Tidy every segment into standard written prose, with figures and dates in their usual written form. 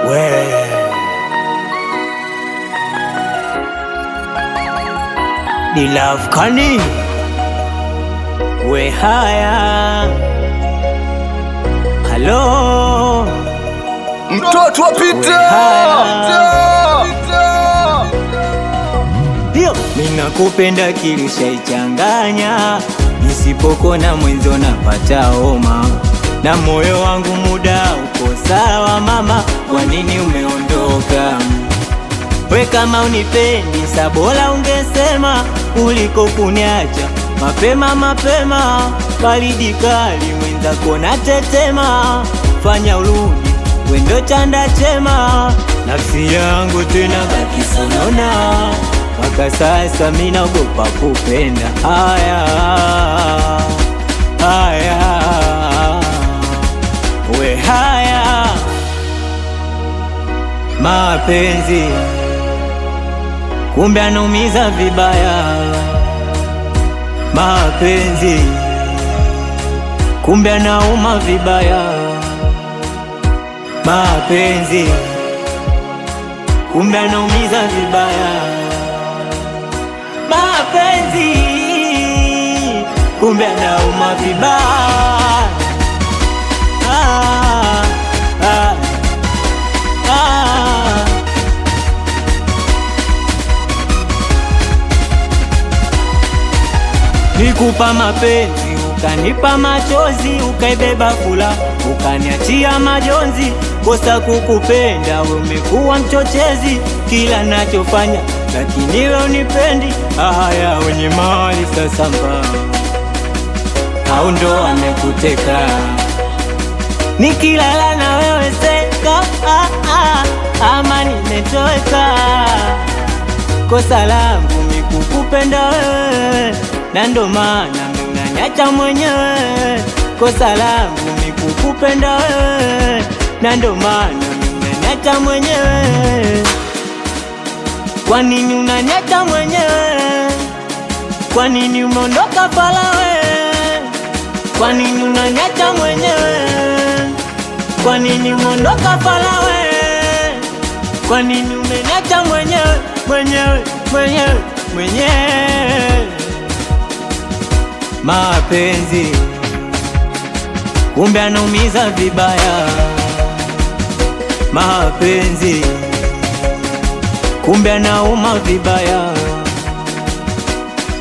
We Ni love kani we haya. Hello mtoto wa Peter. Ndio ninakupenda kilishaichanganya, nisipokona mwenzo napata homa, na moyo wangu muda uko sawa. Mama, kwa nini umeondoka? We kama unipendi sabola ungesema, kuliko kuniacha mapema. Baridi kali mwenzako natetema, fanya urudi wendo chanda chema. Nafsi yangu tena baki sonona, mpaka sasa mimi naogopa kupenda. Haya we haya mapenzi, kumbe anaumiza vibaya. Mapenzi kumbe anauma vibaya. Mapenzi kumbe anaumiza vibaya. Mapenzi kumbe anauma vibaya. Nikupa mapenzi ukanipa machozi, ukaibeba fula ukaniachia majonzi. Kosa kukupenda, we umekuwa mchochezi, kila nachofanya lakini we unipendi. Haya wenye mali sasa mbao, au ndo amekuteka? Nikilala na wewe seka, ama nimetoweka. Kosa langu ni kukupenda wewe, na ndo maana unaniacha mwenyewe. Kosa langu ni kukupenda wewe, na ndo maana unaniacha mwenyewe. Kwa nini unaniacha mwenyewe? Kwa nini umeondoka fala wewe? Kwa nini unaniacha mwenyewe? Kwa nini umeondoka fala wewe? Kwa nini umeniacha mwenyewe? Mapenzi kumbe anaumiza vibaya. Mapenzi kumbe anauma vibaya.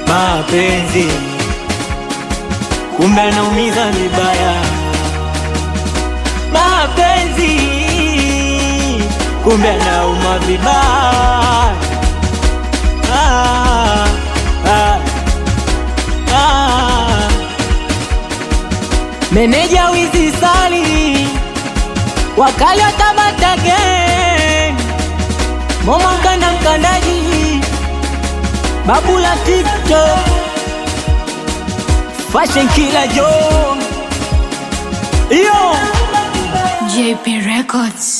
Mapenzi kumbe anaumiza vibaya. Mapenzi kumbe anauma vibaya. Meneja Wizi Sali, wakali wa Tabata Gang, Momo Mkanda mkandaji, Babu la TikTok, Fashion Killer Joe, yo JP Records.